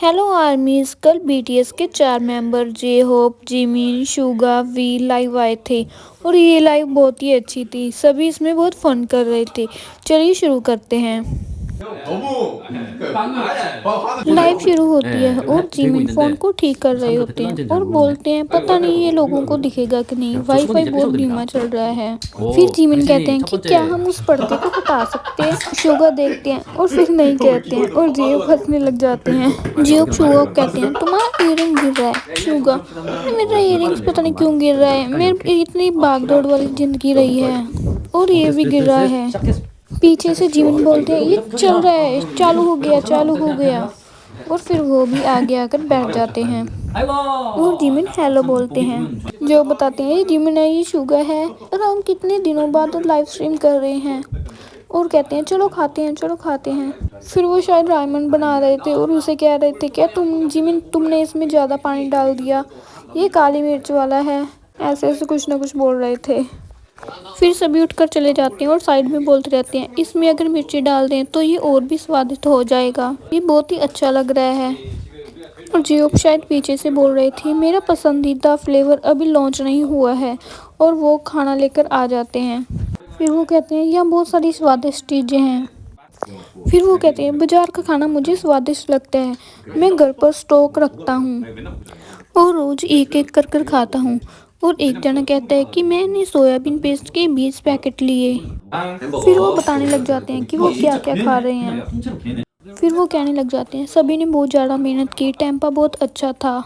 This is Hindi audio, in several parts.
हेलो आर्मीज। कल बीटीएस के 4 member J Hope, Jimin, Suga, V live आए थे और ये लाइव बहुत ही अच्छी थी। सभी इसमें बहुत फन कर रहे थे। चलिए शुरू करते हैं। लाइव शुरू होती है और जिमिन फोन को ठीक कर रहे होते हैं और बोलते हैं पता नहीं ये लोगों को दिखेगा कि नहीं, वाईफाई बहुत धीमा चल रहा है। फिर जिमिन कहते हैं कि क्या हम उस पर्दे को हटा सकते हैं। शुगा देखते हैं और फिर नहीं कहते हैं और जियो हंसने लग जाते हैं। जियो शुगा को कहते हैं तुम्हारा ईयरिंग गिर रहा है। शुगा मेरा ईयरिंग्स पता नहीं क्यों गिर रहा है, मेरी इतनी भागदौड़ वाली जिंदगी रही है और ये भी गिर रहा है। पीछे से जिमिन बोलते हैं ये चल रहा है, चालू हो गया चालू हो गया। और फिर वो भी आगे आकर बैठ जाते हैं और जिमिन हेलो बोलते हैं। जो बताते हैं ये जिमिन है, ये शुगा है और हम कितने दिनों बाद लाइव स्ट्रीम कर रहे हैं। और कहते हैं चलो खाते हैं चलो खाते हैं। फिर वो शायद रायमन बना रहे थे और उसे कह रहे थे क्या तुम जिमिन तुमने इसमें ज़्यादा पानी डाल दिया, ये काली मिर्च वाला है। ऐसे ऐसे कुछ ना कुछ बोल रहे थे। फिर सभी उठकर चले जाते हैं और साइड में बोलते रहते हैं इसमें अगर मिर्ची डाल दें तो ये और भी स्वादिष्ट हो जाएगा, ये बहुत ही अच्छा लग रहा है। और जियो शायद पीछे से बोल रही थी मेरा पसंदीदा फ्लेवर अभी लॉन्च नहीं हुआ है और वो खाना लेकर आ जाते हैं। फिर वो कहते हैं यहाँ बहुत सारी स्वादिष्ट चीज़ें हैं। फिर वो कहते हैं बाजार का खाना मुझे स्वादिष्ट लगता है, मैं घर पर स्टॉक रखता हूँ और रोज एक एक कर खाता हूँ। और एक जना कहता है कि मैंने सोयाबीन पेस्ट के 20 पैकेट लिए। फिर वो बताने लग जाते हैं कि वो क्या क्या खा रहे हैं। फिर वो कहने लग जाते हैं सभी ने बहुत ज़्यादा मेहनत की, टेम्पा बहुत अच्छा था,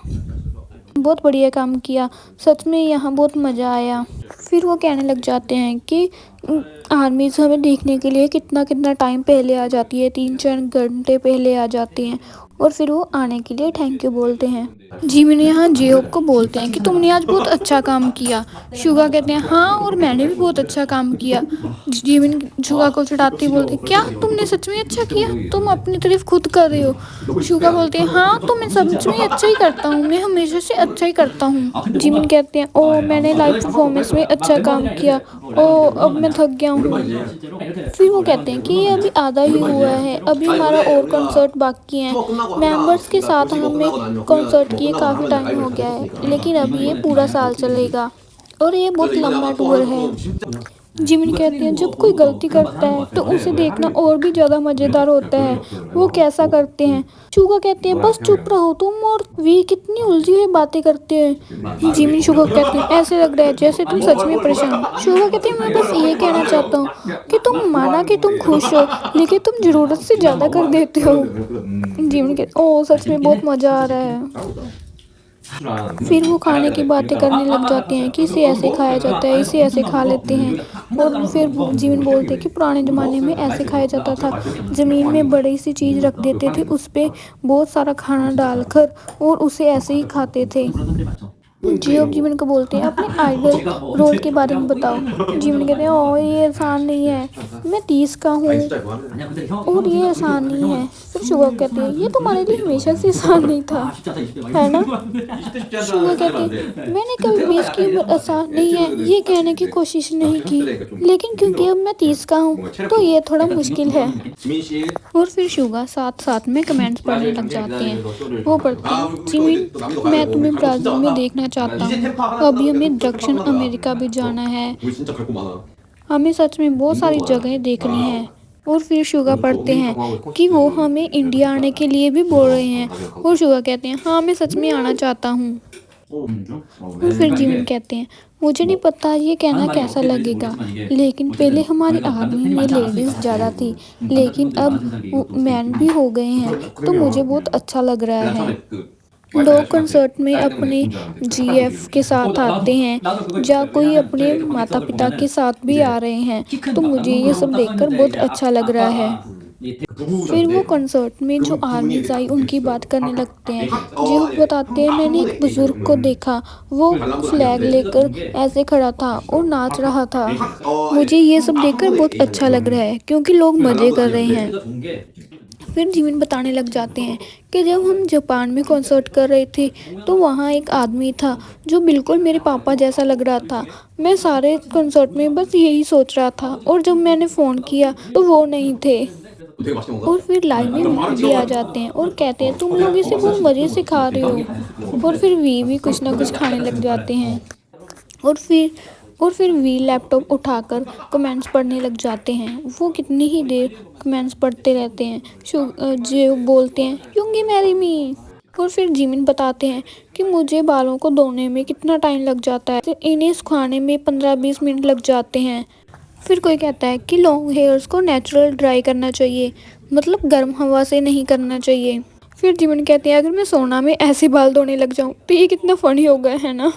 बहुत बढ़िया काम किया, सच में यहाँ बहुत मज़ा आया। फिर वो कहने लग जाते हैं कि आर्मीज हमें देखने के लिए कितना कितना टाइम पहले आ जाती है, 3-4 घंटे पहले आ जाती हैं और फिर वो आने के लिए थैंक यू बोलते हैं। जिमिन यहाँ जियोब को बोलते हैं कि तुमने आज बहुत अच्छा काम किया। शुगा कहते हैं हाँ और मैंने भी बहुत अच्छा काम किया। जिमिन शुगा को चिढ़ाते बोलते हैं क्या तुमने सच में अच्छा किया, तुम अपनी तारीफ खुद कर रहे हो। शुगा बोलते हैं हाँ तो मैं सच में अच्छा ही करता हूँ, मैं हमेशा से अच्छा ही करता हूँ। जिमिन कहते हैं ओ मैंने लाइव परफॉर्मेंस में अच्छा काम किया, ओ अब मैं थक गया हूँ। फिर वो कहते हैं कि ये अभी आधा ही हुआ है, अभी हमारा और कॉन्सर्ट बाकी है। मेंबर्स के साथ हमें कॉन्सर्ट किए काफ़ी टाइम हो गया है लेकिन अभी ये पूरा साल चलेगा और ये बहुत लंबा टूर है। जिमिन कहते हैं जब कोई गलती करता है तो उसे देखना और भी ज़्यादा मज़ेदार होता है, वो कैसा करते हैं। शुगा कहते हैं बस चुप रहो तुम और वी कितनी उलझी हुई बातें करते हैं। जिमिन शुगा कहते हैं ऐसे लग रहा है जैसे तुम सच में परेशान हो। शुगा कहते हैं मैं बस ये कहना चाहता हूँ कि तुम माना कि तुम खुश हो लेकिन तुम ज़रूरत से ज़्यादा कर देते हो। जिमिन कहते ओ सच में बहुत मज़ा आ रहा है। फिर वो खाने की बातें करने लग जाते हैं कि इसे ऐसे खाया जाता है, इसे ऐसे खा लेते हैं। और फिर जिमिन बोलते हैं कि पुराने ज़माने में ऐसे खाया जाता था, ज़मीन में बड़ी सी चीज़ रख देते थे, उस पर बहुत सारा खाना डालकर और उसे ऐसे ही खाते थे। जियो जिमिन को बोलते हैं अपने आइडल रोल के बारे में बताओ। जिमिन कहते हैं ओ ये आसान नहीं है, मैं 30 का हूँ और ये आसान नहीं है। फिर शुगा कहते हैं ये तुम्हारे लिए हमेशा से आसान नहीं था है ना। शुगा कहते हैं मैंने कभी भी इसकी आसान नहीं है ये कहने की कोशिश नहीं की, लेकिन क्योंकि अब मैं 30 का हूँ तो ये थोड़ा मुश्किल है। और फिर शुगा साथ साथ में कमेंट्स पढ़ने लग जाते हैं। वो पढ़ते हैं जिमिन मैं तुम्हें ब्राज़ील में देखना चाहता हूँ, अभी हमें दक्षिण अमेरिका भी जाना है, हमें सच में बहुत सारी जगहें देखनी है। और फिर शुगा पढ़ते हैं कि वो हमें इंडिया आने के लिए भी बोल रहे हैं और शुगा कहते हैं हाँ मैं सच में आना चाहता हूँ। और फिर जिमिन कहते हैं मुझे नहीं पता ये कहना कैसा लगेगा, लेकिन पहले हमारी आर्मी में लेडीज़ ज़्यादा थी लेकिन अब मैन भी हो गए हैं तो मुझे बहुत अच्छा लग रहा है। लोग कंसर्ट में अपने जीएफ के साथ आते हैं या कोई अपने माता पिता के साथ भी आ रहे हैं तो मुझे ये सब देखकर बहुत अच्छा लग रहा है। फिर वो कंसर्ट में जो आर्मीज आई उनकी बात करने लगते हैं। जो बताते हैं मैंने एक बुजुर्ग को देखा, वो फ्लैग लेकर ऐसे खड़ा था और नाच रहा था। मुझे ये सब देखकर बहुत अच्छा लग रहा है क्योंकि लोग मज़े कर रहे हैं। फिर जिमिन बताने लग जाते हैं कि जब हम जापान में कॉन्सर्ट कर रहे थे तो वहाँ एक आदमी था जो बिल्कुल मेरे पापा जैसा लग रहा था। मैं सारे कॉन्सर्ट में बस यही सोच रहा था और जब मैंने फ़ोन किया तो वो नहीं थे। और फिर लाइव में भी आ जाते हैं और कहते हैं तुम लोग इसे बहुत मज़े से खा रहे हो। और फिर वी भी कुछ ना कुछ खाने लग जाते हैं। और फिर वी लैपटॉप उठाकर कमेंट्स पढ़ने लग जाते हैं। वो कितनी ही देर कमेंट्स पढ़ते रहते हैं। जो बोलते हैं युंगी मैरी मी। और फिर जिमिन बताते हैं कि मुझे बालों को धोने में कितना टाइम लग जाता है, तो इन्हें सुखाने में 15-20 मिनट लग जाते हैं। फिर कोई कहता है कि लॉन्ग हेयर्स को नेचुरल ड्राई करना चाहिए, मतलब गर्म हवा से नहीं करना चाहिए। फिर जिमिन कहते हैं अगर मैं सोना में ऐसे बाल धोने लग जाऊं तो ये कितना फनी हो गया है ना।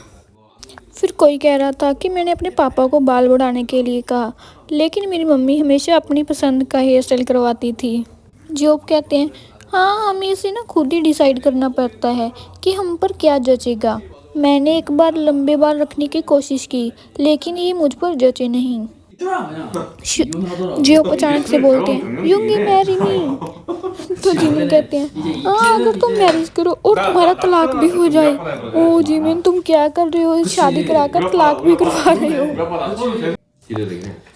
फिर कोई कह रहा था कि मैंने अपने पापा को बाल बढ़ाने के लिए कहा, लेकिन मेरी मम्मी हमेशा अपनी पसंद का हेयर स्टाइल करवाती थी। जॉब कहते हैं हाँ हमें इसे ना खुद ही डिसाइड करना पड़ता है कि हम पर क्या जचेगा। मैंने एक बार लंबे बाल रखने की कोशिश की, लेकिन ये मुझ पर जचे नहीं। जियोप अचानक से बोलते हैं युंगी मैरी मी। तो जिमिन कहते हैं हाँ अगर तुम मैरिज करो और तुम्हारा तलाक भी हो जाए। ओ जिमिन तुम क्या कर रहे हो, शादी कराकर तलाक भी करवा रहे हो।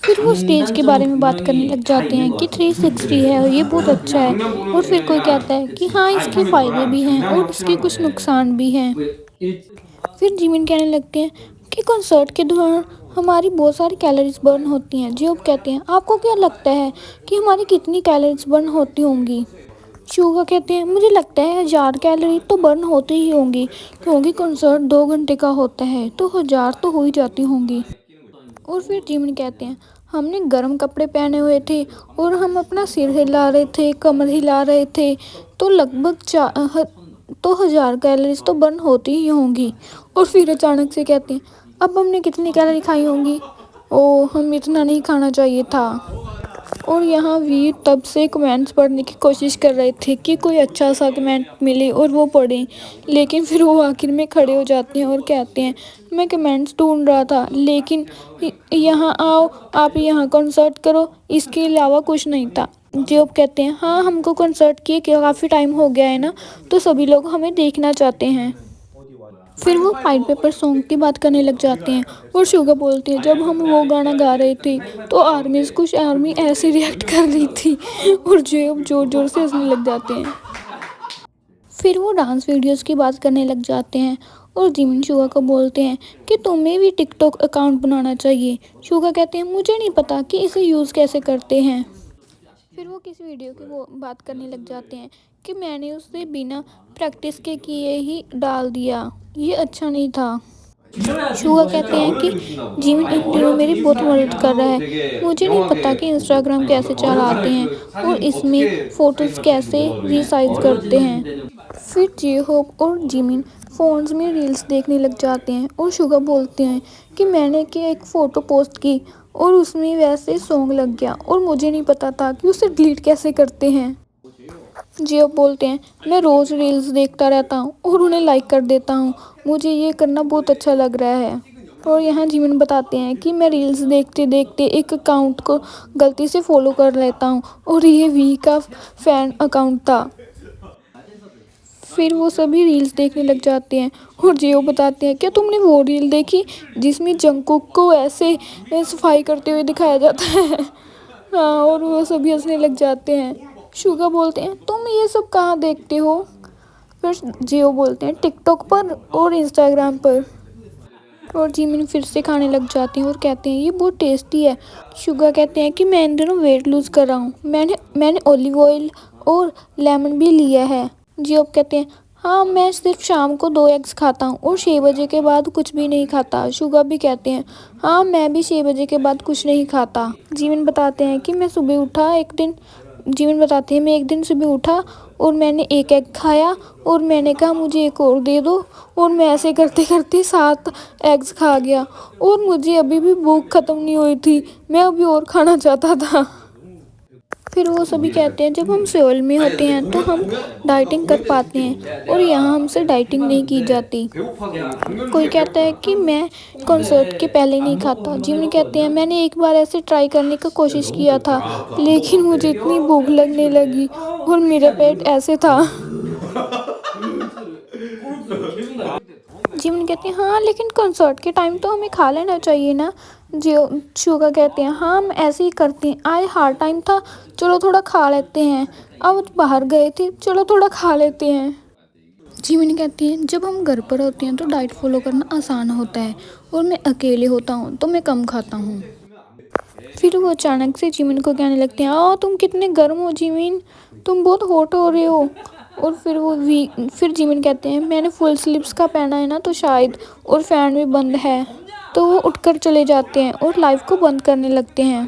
फिर वो स्टेज के बारे में बात करने लग जाते हैं कि 360 है और ये बहुत अच्छा है। और फिर कोई कहता है कि हाँ इसके फ़ायदे भी हैं और इसके कुछ नुकसान भी हैं। फिर जिमिन कहने लगते हैं कि कॉन्सर्ट के दौरान हमारी बहुत सारी कैलोरीज बर्न होती हैं। जियोप कहते हैं आपको क्या लगता है कि हमारी कितनी कैलोरीज बर्न होती होंगी। शुगा कहते हैं मुझे लगता है 1000 कैलोरी तो बर्न होती ही होंगी, क्योंकि कॉन्सर्ट 2 घंटे का होता है तो 1000 तो हो ही जाती होंगी। और फिर जिमिन कहते हैं हमने गर्म कपड़े पहने हुए थे और हम अपना सिर हिला रहे थे, कमर हिला रहे थे, तो लगभग 1000 कैलोरीज तो बर्न होती ही होंगी। और फिर अचानक से कहते हैं अब हमने कितनी कैलोरी खाई होंगी, ओ हम इतना नहीं खाना चाहिए था। और यहाँ वी तब से कमेंट्स पढ़ने की कोशिश कर रहे थे कि कोई अच्छा सा कमेंट मिले और वो पढ़ें, लेकिन फिर वो आखिर में खड़े हो जाते हैं और कहते हैं मैं कमेंट्स ढूंढ रहा था, लेकिन यहाँ आओ आप यहाँ कंसर्ट करो, इसके अलावा कुछ नहीं था। जॉब कहते हैं हाँ हमको कंसर्ट किए काफ़ी टाइम हो गया है ना, तो सभी लोग हमें देखना चाहते हैं। फिर वो फाइट पेपर सॉन्ग की बात करने लग जाते हैं और शुगा बोलते हैं जब हम वो गाना गा रहे थे तो कुछ आर्मी ऐसे रिएक्ट कर रही थी और जॉब जोर जोर से हंसने लग जाते हैं। फिर वो डांस वीडियोस की बात करने लग जाते हैं और जिमिन शुगा को बोलते हैं कि तुम्हें भी टिकटॉक अकाउंट बनाना चाहिए। शुगा कहते हैं मुझे नहीं पता कि इसे यूज़ कैसे करते हैं। फिर वो किसी वीडियो की वो बात करने लग जाते हैं कि मैंने उसे बिना प्रैक्टिस के किए ही डाल दिया, ये अच्छा नहीं था। शुगा कहते हैं कि जिमिन इन दिनों मेरी बहुत मदद कर रहा है, मुझे नहीं पता कि इंस्टाग्राम कैसे चलाते हैं और इसमें फ़ोटोज़ कैसे रिसाइज करते हैं। फिर जे होप और जिमिन फ़ोन्स में रील्स देखने लग जाते हैं और शुगा बोलते हैं कि मैंने एक फ़ोटो पोस्ट की और उसमें वैसे सॉन्ग लग गया और मुझे नहीं पता था कि उसे डिलीट कैसे करते हैं। जियो बोलते हैं मैं रोज़ रील्स देखता रहता हूँ और उन्हें लाइक कर देता हूँ, मुझे ये करना बहुत अच्छा लग रहा है। और यहाँ जिमिन बताते हैं कि मैं रील्स देखते देखते एक अकाउंट को गलती से फॉलो कर लेता हूँ और ये वी का फ़ैन अकाउंट था। फिर वो सभी रील्स देखने लग जाते हैं और जियो बताते हैं क्या तुमने वो रील देखी जिसमें जंगकुक को ऐसे सफाई करते हुए दिखाया जाता है। हाँ और वो सभी हंसने लग जाते हैं। शुगा बोलते हैं तुम ये सब कहाँ देखते हो। फिर जियो बोलते हैं टिकटॉक पर और इंस्टाग्राम पर। और जिमिन फिर से खाने लग जाते हैं और कहते हैं ये बहुत टेस्टी है। शुगा कहते हैं कि मैं इन दिनों वेट लूज़ कर रहा हूँ, मैंने ऑलिव ऑयल और लेमन भी लिया है। जियो कहते हैं हाँ मैं सिर्फ शाम को 2 एग्स खाता हूँ और 6 बजे के बाद कुछ भी नहीं खाता। शुगा भी कहते हैं हाँ मैं भी 6 बजे के बाद कुछ नहीं खाता। जिमिन बताते हैं कि मैं एक दिन सुबह उठा और मैंने 1 एग खाया और मैंने कहा मुझे एक और दे दो और मैं ऐसे करते करते 7 एग्स खा गया और मुझे अभी भी भूख ख़त्म नहीं हुई थी, मैं अभी और खाना चाहता था। फिर वो सभी कहते हैं जब हम सेउल में होते हैं तो हम डाइटिंग कर पाते हैं और यहाँ हमसे डाइटिंग नहीं की जाती। कोई कहता है कि मैं कॉन्सर्ट के पहले नहीं खाता। जिमिन कहते हैं मैंने एक बार ऐसे ट्राई करने का कोशिश किया था, लेकिन मुझे इतनी भूख लगने लगी और मेरा पेट ऐसे था। जिमिन कहते हैं हाँ लेकिन कॉन्सर्ट के टाइम तो हमें खा लेना चाहिए ना, जो शुगा कहते हैं हाँ हम ऐसे ही करते हैं, आज हार्ड टाइम था चलो थोड़ा खा लेते हैं, अब बाहर गए थे चलो थोड़ा खा लेते हैं। जिमिन कहती है जब हम घर पर होते हैं तो डाइट फॉलो करना आसान होता है और मैं अकेले होता हूँ तो मैं कम खाता हूँ। फिर वो अचानक से जिमिन को कहने लगते हैं तुम कितने गर्म हो जिमिन, तुम बहुत हॉट हो रहे हो। और फिर जिमिन कहते हैं मैंने फुल स्लीव्स का पहना है ना तो शायद, और फैन भी बंद है। तो वो उठकर चले जाते हैं और लाइफ को बंद करने लगते हैं।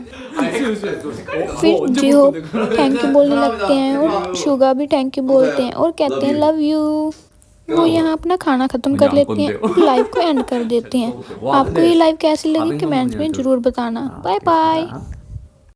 फिर जिहो थैंक यू बोलने लगते हैं और शुगा भी थैंक यू बोलते हैं और कहते हैं लव यू। वो यहाँ अपना खाना ख़त्म कर लेते हैं और लाइव को एंड कर देते हैं। आपको ये लाइव कैसी लगी कमेंट्स में ज़रूर बताना। Bye bye.